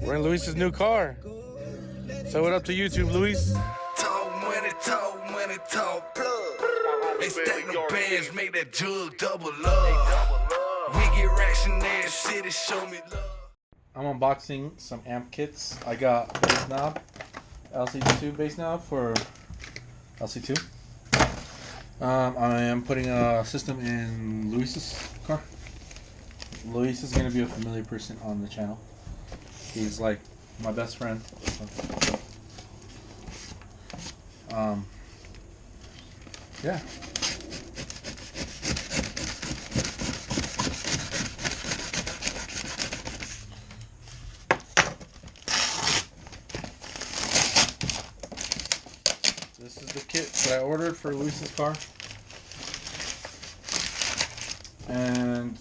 We're in Luis's new car. So what up to YouTube, Luis? Talk money, talk plug. They stack the bands, make that jug double up. We get rationale, city show me love. I'm unboxing some amp kits. I got bass knob, LC2 bass knob for LC2. I am putting a system in Luis's car. Luis is going to be a familiar person on the channel. He's like my best friend. Yeah. This is the kit that I ordered for Luis's car. And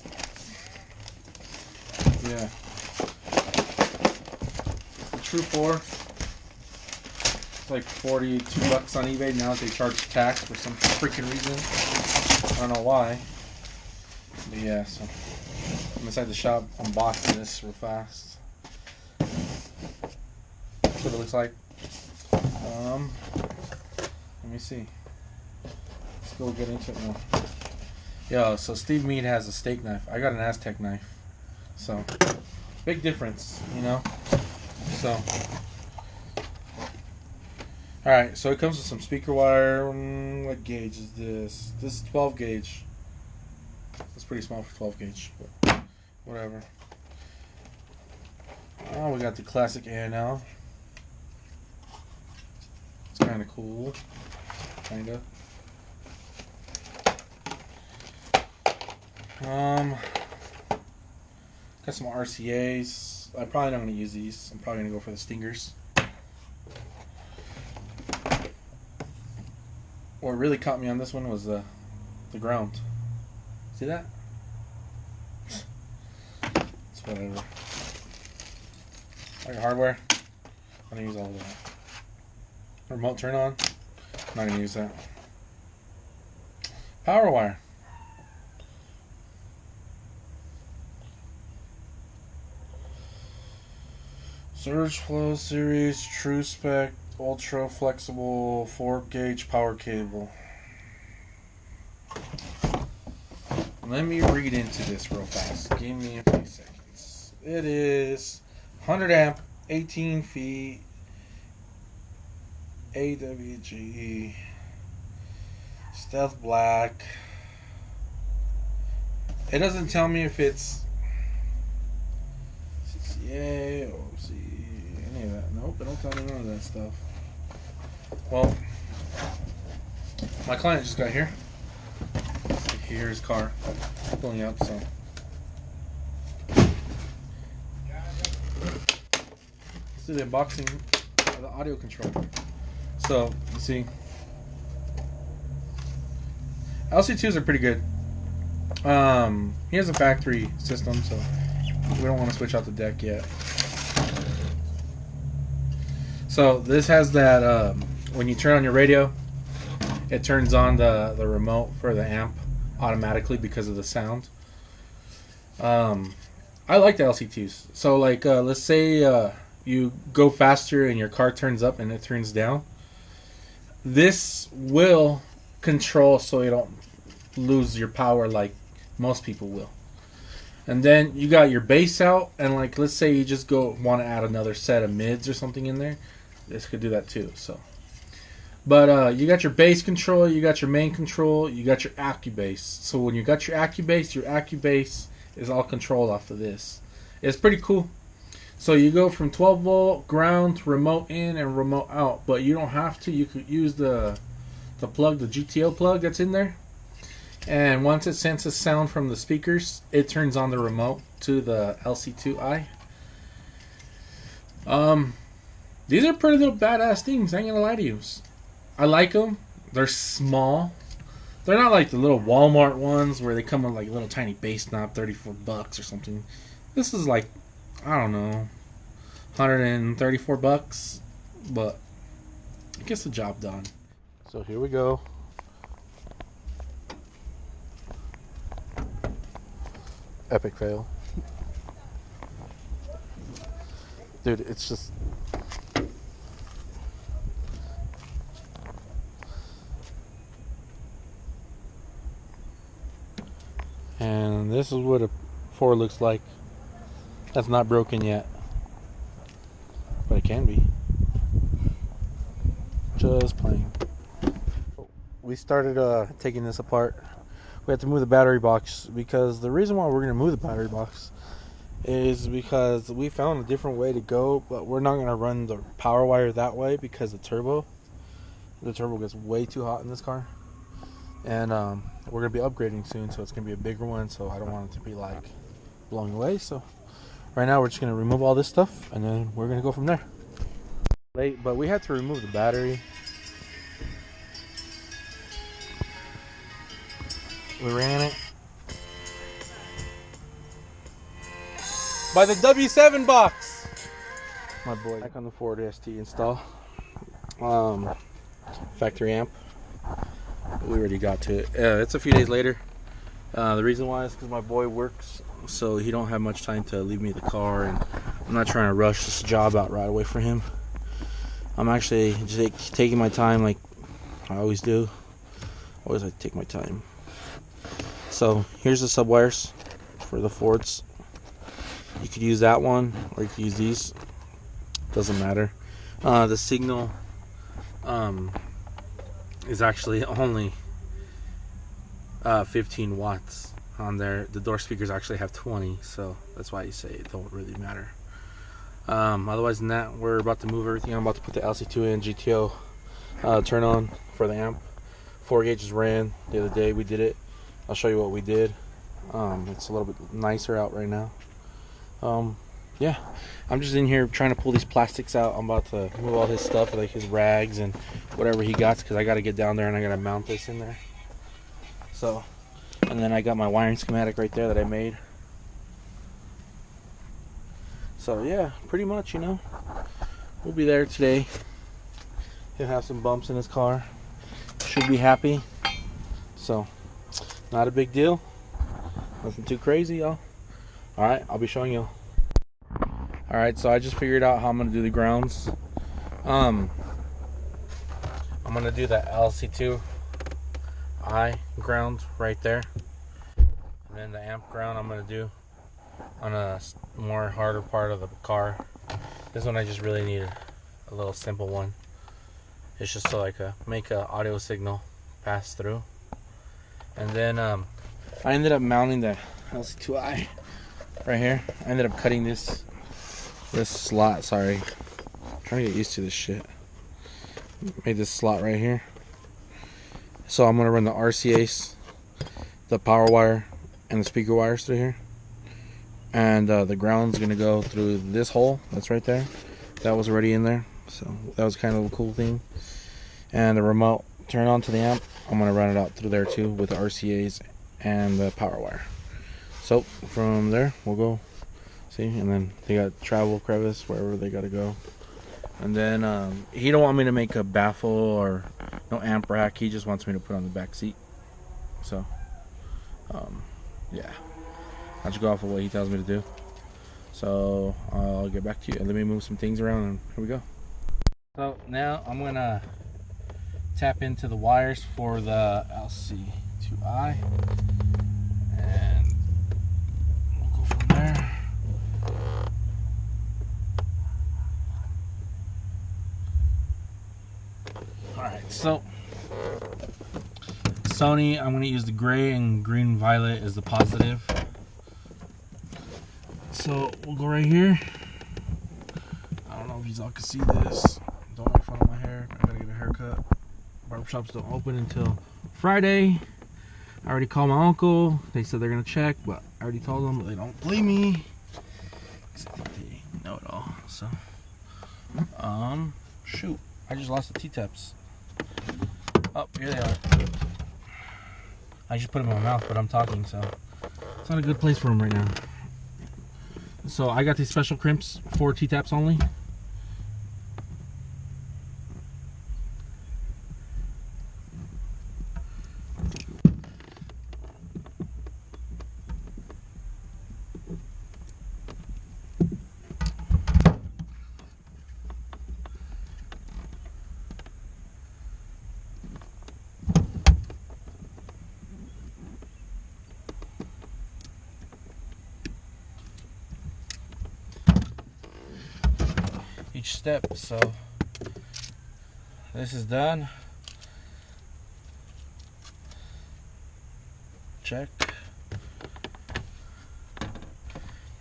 yeah, the True 4. It's like $42 on eBay. Now they charge tax for some freaking reason. I don't know why. But yeah, so I'm inside the shop unboxing this real fast. That's what it looks like. Let me see. Let's go get into it now. Yo, so Steve Mead has a steak knife. I got an Aztec knife. So, big difference, you know? So, alright, so it comes with some speaker wire. What gauge is this? This is 12 gauge. It's pretty small for 12 gauge, but whatever. Oh, we got the classic A&L. It's kind of cool. Kind of. Got some RCAs. I'm probably not going to use these. I'm probably going to go for the Stingers. What really caught me on this one was the ground. See that? It's whatever. Like hardware. I'm going to use all of that. Remote turn on. I'm not going to use that. Power wire. Surge Flow Series True Spec Ultra Flexible 4 gauge power cable. Let me read into this real fast. Give me a few seconds. It is 100 amp, 18 feet, AWG, Stealth Black. It doesn't tell me if it's CCA or OC, any of that. Nope, they don't tell me none of that stuff. Well, my client just got here. Here's his car pulling up, so. Let's do the unboxing of the audio controller. So, you see, LC2s are pretty good. He has a factory system, so we don't want to switch out the deck yet. So this has that, when you turn on your radio, it turns on the remote for the amp automatically because of the sound. I like the LC2s. So like, let's say you go faster and your car turns up and it turns down. This will control so you don't lose your power like most people will. And then you got your bass out, and like let's say you just want to add another set of mids or something in there. This could do that too. So, but you got your bass control, you got your main control, you got your Acubase. So when you got your Acubase is all controlled off of this. It's pretty cool. So you go from 12 volt ground to remote in and remote out, but you don't have to. You could use the plug, the GTO plug that's in there. And once it senses sound from the speakers, it turns on the remote to the LC2i. These are pretty little badass things. I ain't gonna lie to you. I like them. They're small. They're not like the little Walmart ones where they come with like a little tiny bass knob, $34 or something. This is like, I don't know, $134, but it gets the job done. So here we go. Epic fail. Dude, it's just... And this is what a Ford looks like. That's not broken yet. But it can be. Just playing. We started taking this apart. We have to move the battery box because the reason why we're going to move the battery box is because we found a different way to go, but we're not going to run the power wire that way because the turbo gets way too hot in this car. And we're going to be upgrading soon, so it's going to be a bigger one, so I don't want it to be like blowing away. So right now we're just going to remove all this stuff and then we're going to go from there. Late, but we had to remove the battery. We ran it by the W7 box. My boy back on the Ford ST install. Factory amp. We already got to it. It's a few days later. The reason why is because my boy works, so he don't have much time to leave me the car, and I'm not trying to rush this job out right away for him. I'm actually just taking my time like I always do. Always like to take my time. So here's the sub-wires for the Fords. You could use that one or you could use these. Doesn't matter. The signal is actually only 15 watts on there. The door speakers actually have 20, so that's why you say it don't really matter. Otherwise than that, we're about to move everything. I'm about to put the LC2 in GTO turn on for the amp. 4 gauges ran the other day. We did it. I'll show you what we did. It's a little bit nicer out right now. Yeah, I'm just in here trying to pull these plastics out. I'm about to move all his stuff, like his rags and whatever he got, because I got to get down there and I got to mount this in there. So, and then I got my wiring schematic right there that I made. So yeah, pretty much, you know, we'll be there today. He'll have some bumps in his car. Should be happy. So, not a big deal. Nothing too crazy, y'all. Alright, I'll be showing you. Alright, so I just figured out how I'm going to do the grounds. I'm going to do the LC2I ground right there. And then the amp ground I'm going to do on a more harder part of the car. This one I just really need a little simple one. It's just so I can make an audio signal pass through. And then I ended up mounting the LC2I right here. I ended up cutting this slot. Sorry, I'm trying to get used to this shit. Made this slot right here. So I'm gonna run the RCAs, the power wire, and the speaker wires through here. And the ground's gonna go through this hole that's right there. That was already in there, so that was kind of a cool thing. And the remote turn on to the amp, I'm gonna run it out through there too with the RCAs and the power wire. So from there we'll go see, and then they got travel crevice wherever they gotta go. And then he don't want me to make a baffle or no amp rack. He just wants me to put on the back seat. So yeah, I'll just go off of what he tells me to do. So I'll get back to you and let me move some things around, and here we go. So now I'm gonna tap into the wires for the LC2I, and we'll go from there. Alright, so Sony, I'm going to use the gray, and green violet is the positive. So we'll go right here. I don't know if you all can see this. Don't make fun of my hair. I gotta get a haircut. Barbershops don't open until Friday. I already called my uncle. They said they're gonna check, but I already told them, but they don't believe me. I think they know it all. So, shoot, I just lost the T-taps. Oh, here they are. I just put them in my mouth, but I'm talking, so it's not a good place for them right now. So I got these special crimps for T-taps only. each step. So this is done. Check.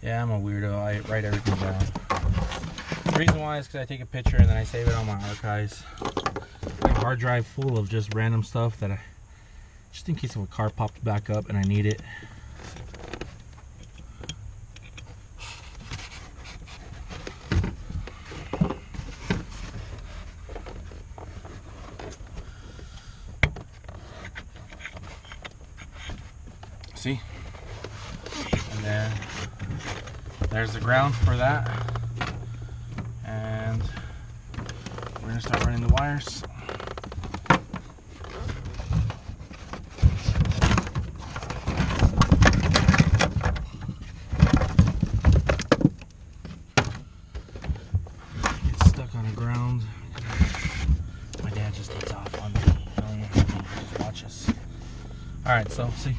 Yeah, I'm a weirdo. I write everything down. The reason why is because I take a picture and then I save it on my archives. I have a hard drive full of just random stuff that I, just in case if a car popped back up and I need it. See? And then there's the ground for that. And we're gonna start running the wires. Get stuck on the ground. My dad just gets off on me. Just watch us. Alright, so see,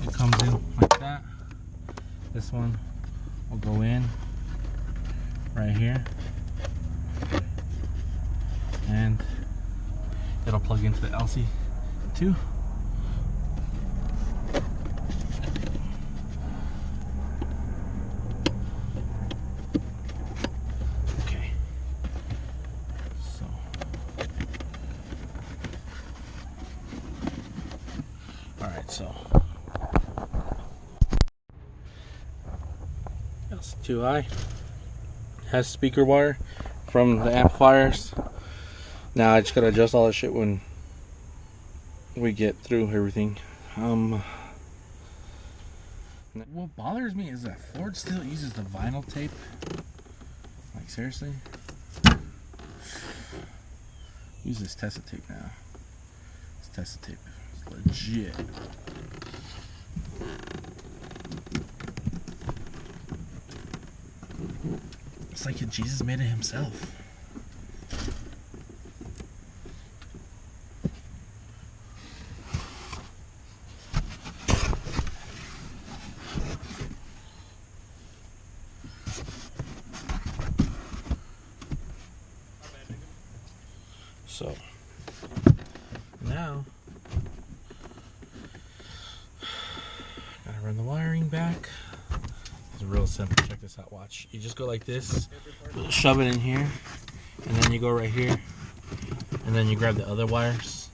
it comes in like that. This one will go in right here, and it'll plug into the LC2. Okay, so all right, so LC2i has speaker wire from the amplifiers. Now I just gotta adjust all that shit when we get through everything. What bothers me is that Ford still uses the vinyl tape. Like, seriously? Use this Tessa tape now. This Tessa tape is legit. It's like Jesus made it himself. So now gotta run the wiring back. It's real simple. Check this out. Watch. You just go like this, shove it in here, and then you go right here, and then you grab the other wires,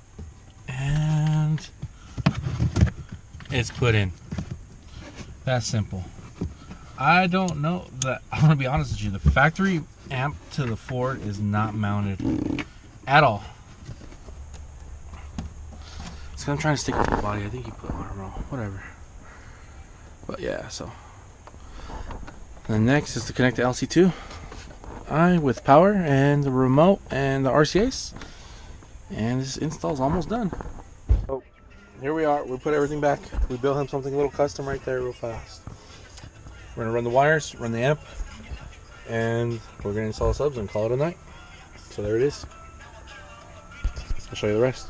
and it's put in. That's simple. I don't know that. I'm gonna be honest with you. The factory amp to the Ford is not mounted at all. So I'm trying to stick with the body. I think you put one wrong. Whatever. But yeah, so. And next is to connect the LC2i with power and the remote and the RCAs. And this install is almost done. Oh, here we are. We put everything back. We built him something a little custom right there real fast. We're gonna run the wires, run the amp, and we're gonna install the subs and call it a night. So there it is. I'll show you the rest.